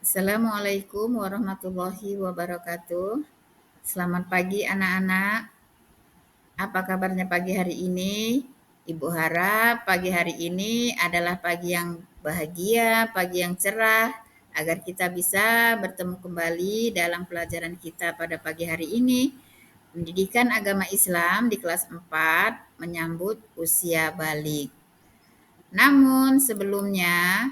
Assalamualaikum warahmatullahi wabarakatuh. Selamat pagi anak-anak. Apa kabarnya pagi hari ini? Ibu harap pagi hari ini adalah pagi yang bahagia, pagi yang cerah, agar kita bisa bertemu kembali dalam pelajaran kita pada pagi hari ini. Pendidikan Agama Islam di kelas 4 menyambut usia balik. Namun sebelumnya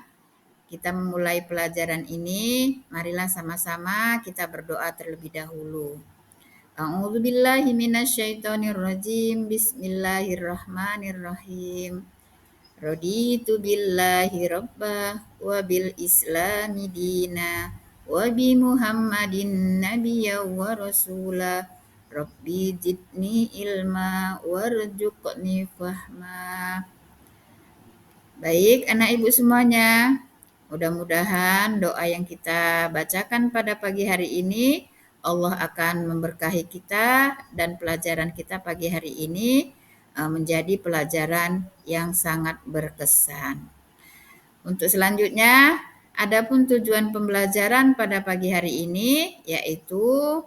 kita memulai pelajaran ini, marilah sama-sama kita berdoa terlebih dahulu. A'udzubillahi minasyaitonirrajim. Bismillahirrahmanirrahim. Raditu billahi rabbah wa bil islami dina wa bi Muhammadin nabiyya wa rasula. Rabbi zidni ilma warzuqni fahma. Baik, anak ibu semuanya. Mudah-mudahan doa yang kita bacakan pada pagi hari ini, Allah akan memberkahi kita dan pelajaran kita pagi hari ini menjadi pelajaran yang sangat berkesan. Untuk selanjutnya, adapun tujuan pembelajaran pada pagi hari ini yaitu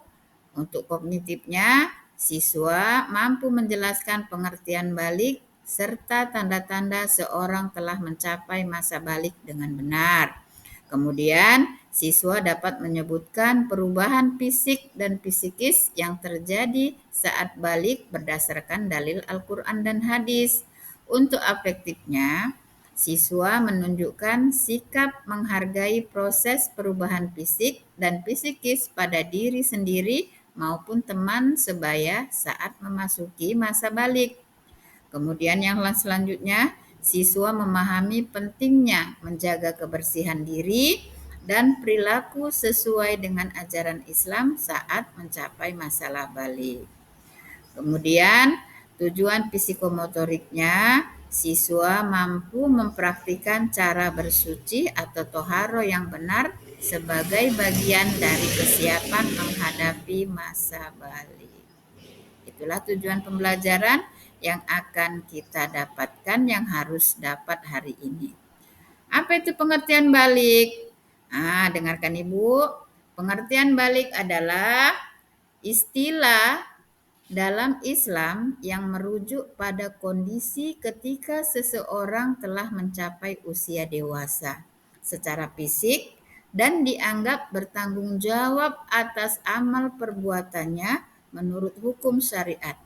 untuk kognitifnya, siswa mampu menjelaskan pengertian balik serta tanda-tanda seorang telah mencapai masa balik dengan benar. Kemudian, siswa dapat menyebutkan perubahan fisik dan psikis yang terjadi saat balik berdasarkan dalil Al-Quran dan hadis. Untuk afektifnya, siswa menunjukkan sikap menghargai proses perubahan fisik dan psikis pada diri sendiri maupun teman sebaya saat memasuki masa balik. Kemudian yang selanjutnya, siswa memahami pentingnya menjaga kebersihan diri dan perilaku sesuai dengan ajaran Islam saat mencapai masa balik. Kemudian tujuan psikomotoriknya, siswa mampu mempraktikkan cara bersuci atau toharo yang benar sebagai bagian dari kesiapan menghadapi masa balik. Itulah tujuan pembelajaran yang akan kita dapatkan, yang harus dapat hari ini. Apa itu pengertian balik? Dengarkan Ibu. Pengertian balik adalah istilah dalam Islam yang merujuk pada kondisi ketika seseorang telah mencapai usia dewasa secara fisik dan dianggap bertanggung jawab atas amal perbuatannya menurut hukum syariat.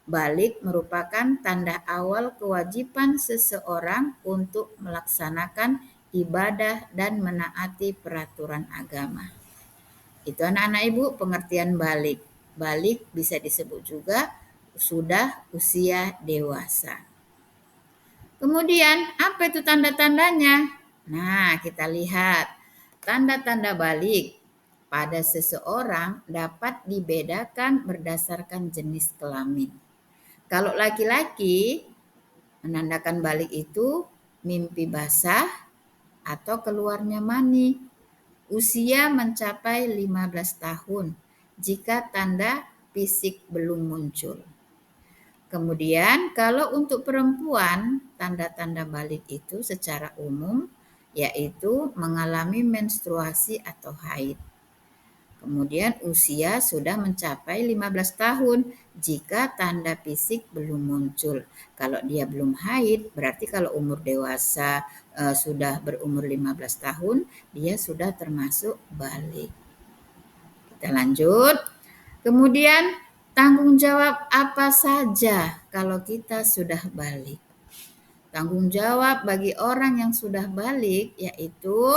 Balik merupakan tanda awal kewajiban seseorang untuk melaksanakan ibadah dan menaati peraturan agama. Itu anak-anak Ibu pengertian balik. Balik bisa disebut juga sudah usia dewasa. Kemudian apa itu tanda-tandanya? Nah, kita lihat. Tanda-tanda balik pada seseorang dapat dibedakan berdasarkan jenis kelamin. Kalau laki-laki, menandakan balik itu mimpi basah atau keluarnya mani. Usia mencapai 15 tahun jika tanda fisik belum muncul. Kemudian kalau untuk perempuan, tanda-tanda balik itu secara umum yaitu mengalami menstruasi atau haid. Kemudian usia sudah mencapai 15 tahun jika tanda fisik belum muncul. Kalau dia belum haid, berarti kalau umur dewasa sudah berumur 15 tahun, dia sudah termasuk balik. Kita lanjut. Kemudian tanggung jawab apa saja kalau kita sudah balik? Tanggung jawab bagi orang yang sudah balik yaitu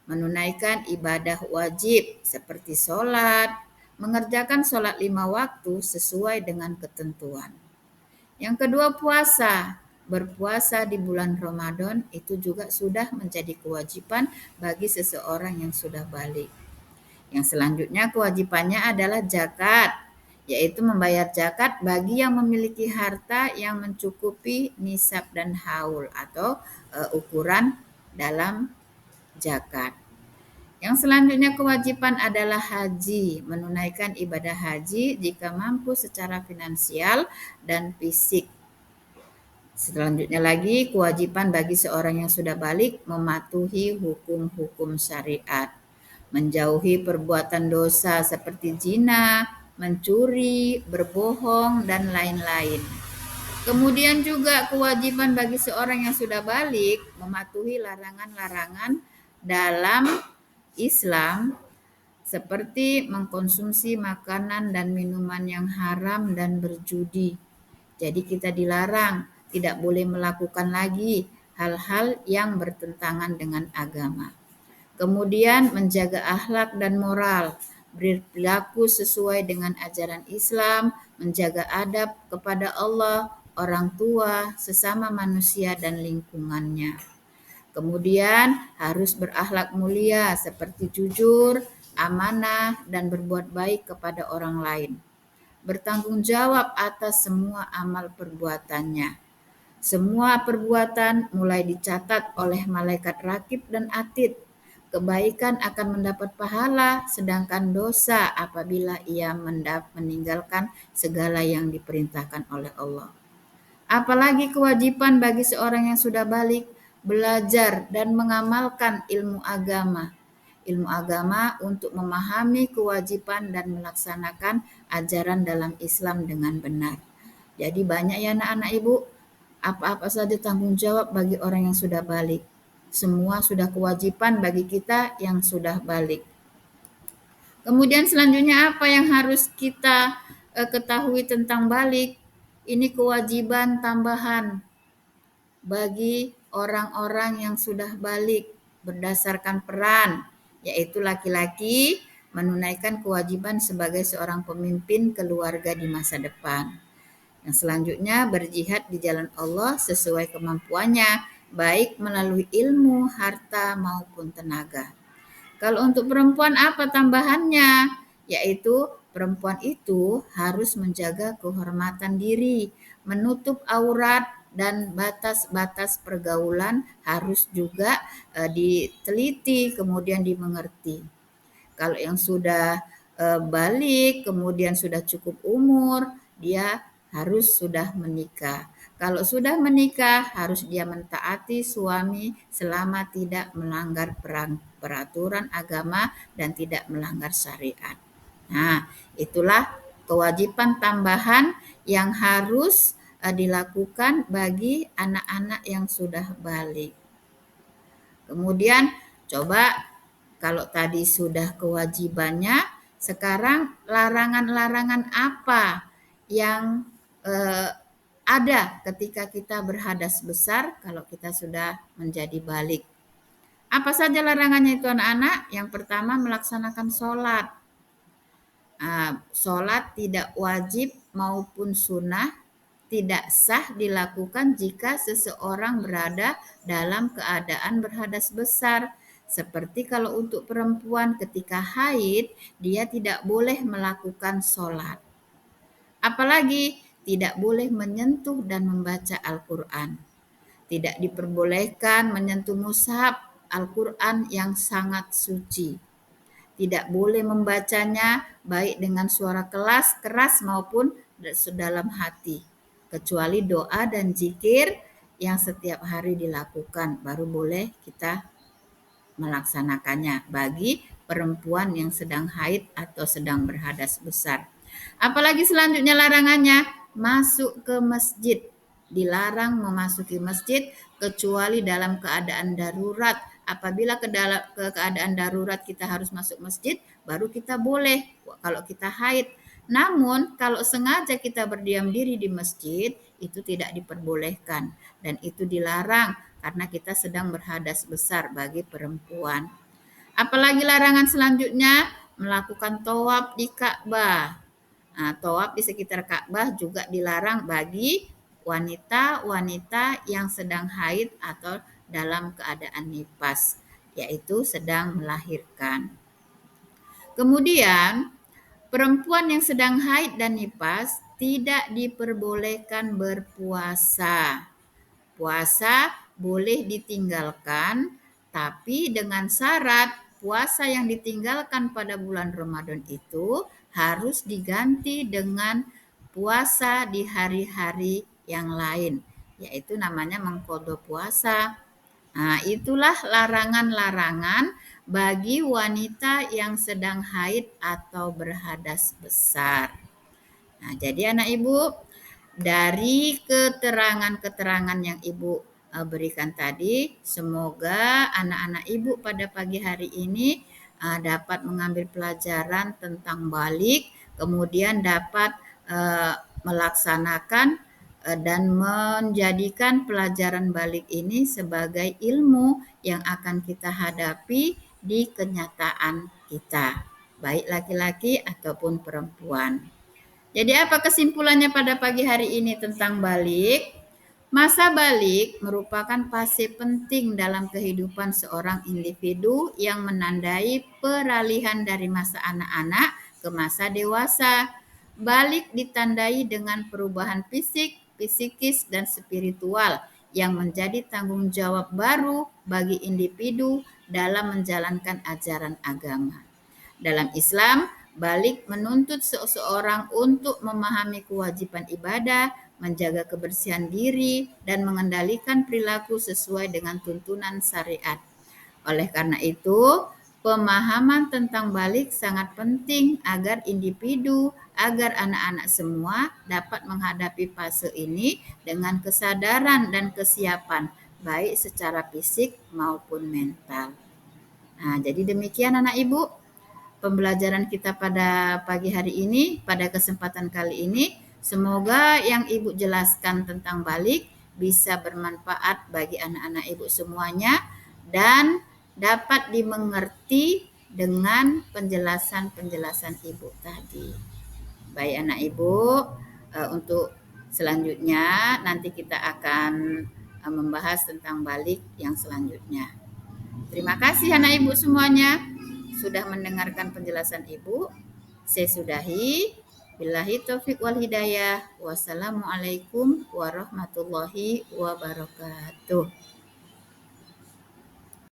menunaikan ibadah wajib seperti sholat, mengerjakan sholat 5 waktu sesuai dengan ketentuan. Yang kedua puasa, berpuasa di bulan Ramadan itu juga sudah menjadi kewajiban bagi seseorang yang sudah balik. Yang selanjutnya kewajibannya adalah zakat, yaitu membayar zakat bagi yang memiliki harta yang mencukupi nisab dan haul atau ukuran dalam zakat. Yang selanjutnya kewajiban adalah haji, menunaikan ibadah haji jika mampu secara finansial dan fisik. Selanjutnya lagi, kewajiban bagi seorang yang sudah balik mematuhi hukum-hukum syariat, menjauhi perbuatan dosa seperti zina, mencuri, berbohong, dan lain-lain. Kemudian juga kewajiban bagi seorang yang sudah balik mematuhi larangan-larangan dalam Islam seperti mengkonsumsi makanan dan minuman yang haram dan berjudi. Jadi kita dilarang, tidak boleh melakukan lagi hal-hal yang bertentangan dengan agama. Kemudian menjaga akhlak dan moral, berperilaku sesuai dengan ajaran Islam, menjaga adab kepada Allah, orang tua, sesama manusia dan lingkungannya. Kemudian harus berakhlak mulia seperti jujur, amanah, dan berbuat baik kepada orang lain. Bertanggung jawab atas semua amal perbuatannya. Semua perbuatan mulai dicatat oleh malaikat rakib dan atid. Kebaikan akan mendapat pahala, sedangkan dosa apabila ia meninggalkan segala yang diperintahkan oleh Allah. Apalagi kewajiban bagi seorang yang sudah balik belajar dan mengamalkan ilmu agama. Ilmu agama untuk memahami kewajiban dan melaksanakan ajaran dalam Islam dengan benar. Jadi banyak ya anak-anak ibu, apa-apa saja tanggung jawab bagi orang yang sudah balik. Semua sudah kewajiban bagi kita yang sudah balik. Kemudian selanjutnya apa yang harus kita ketahui tentang balik? Ini kewajiban tambahan bagi orang-orang yang sudah balik berdasarkan peran, yaitu laki-laki menunaikan kewajiban sebagai seorang pemimpin keluarga di masa depan. Yang selanjutnya berjihad di jalan Allah sesuai kemampuannya, baik melalui ilmu, harta maupun tenaga. Kalau untuk perempuan apa tambahannya? Yaitu perempuan itu harus menjaga kehormatan diri, menutup aurat dan batas-batas pergaulan harus juga diteliti kemudian dimengerti. Kalau yang sudah balik kemudian sudah cukup umur, dia harus sudah menikah. Kalau sudah menikah harus dia mentaati suami selama tidak melanggar peraturan agama dan tidak melanggar syariat. Nah, itulah kewajiban tambahan yang harus dilakukan bagi anak-anak yang sudah balik. Kemudian coba kalau tadi sudah kewajibannya, sekarang larangan-larangan apa yang ada ketika kita berhadas besar kalau kita sudah menjadi balik. Apa saja larangannya itu anak-anak? Yang pertama melaksanakan sholat. Sholat tidak wajib maupun sunnah tidak sah dilakukan jika seseorang berada dalam keadaan berhadas besar. Seperti kalau untuk perempuan ketika haid, dia tidak boleh melakukan sholat. Apalagi tidak boleh menyentuh dan membaca Al-Quran. Tidak diperbolehkan menyentuh mushaf Al-Quran yang sangat suci. Tidak boleh membacanya baik dengan suara keras maupun dalam hati. Kecuali doa dan zikir yang setiap hari dilakukan, baru boleh kita melaksanakannya bagi perempuan yang sedang haid atau sedang berhadas besar. Apalagi selanjutnya larangannya, masuk ke masjid. Dilarang memasuki masjid kecuali dalam keadaan darurat. Apabila ke keadaan darurat kita harus masuk masjid, baru kita boleh kalau kita haid. Namun kalau sengaja kita berdiam diri di masjid, itu tidak diperbolehkan dan itu dilarang karena kita sedang berhadas besar bagi perempuan. Apalagi larangan selanjutnya, melakukan tawaf di Ka'bah. Tawaf di sekitar Ka'bah juga dilarang bagi wanita-wanita yang sedang haid atau dalam keadaan nifas, yaitu sedang melahirkan. Kemudian, perempuan yang sedang haid dan nifas tidak diperbolehkan berpuasa. Puasa boleh ditinggalkan, tapi dengan syarat puasa yang ditinggalkan pada bulan Ramadan itu harus diganti dengan puasa di hari-hari yang lain. yaitu namanya mengqadha puasa. Nah, itulah larangan-larangan bagi wanita yang sedang haid atau berhadas besar. Nah, jadi anak Ibu, dari keterangan-keterangan yang Ibu berikan tadi, semoga anak-anak Ibu pada pagi hari ini dapat mengambil pelajaran tentang balik, kemudian dapat melaksanakan dan menjadikan pelajaran balik ini sebagai ilmu yang akan kita hadapi di kenyataan kita, baik laki-laki ataupun perempuan. Jadi apa kesimpulannya pada pagi hari ini tentang balik? Masa balik merupakan fase penting dalam kehidupan seorang individu yang menandai peralihan dari masa anak-anak ke masa dewasa. Balik ditandai dengan perubahan fisik, psikis, dan spiritual yang menjadi tanggung jawab baru bagi individu dalam menjalankan ajaran agama. Dalam Islam, balik menuntut seseorang untuk memahami kewajiban ibadah, menjaga kebersihan diri, dan mengendalikan perilaku sesuai dengan tuntunan syariat. Oleh karena itu, pemahaman tentang balik sangat penting agar individu, agar anak-anak semua dapat menghadapi fase ini dengan kesadaran dan kesiapan, baik secara fisik maupun mental. Nah, jadi demikian anak Ibu pembelajaran kita pada pagi hari ini, pada kesempatan kali ini. Semoga yang Ibu jelaskan tentang balik bisa bermanfaat bagi anak-anak Ibu semuanya dan dapat dimengerti dengan penjelasan-penjelasan Ibu tadi. Baik anak Ibu, untuk selanjutnya nanti kita akan membahas tentang balik yang selanjutnya. Terima kasih anak Ibu semuanya sudah mendengarkan penjelasan Ibu. Saya sudahi. Billahi taufik wal hidayah. Wassalamualaikum warahmatullahi wabarakatuh.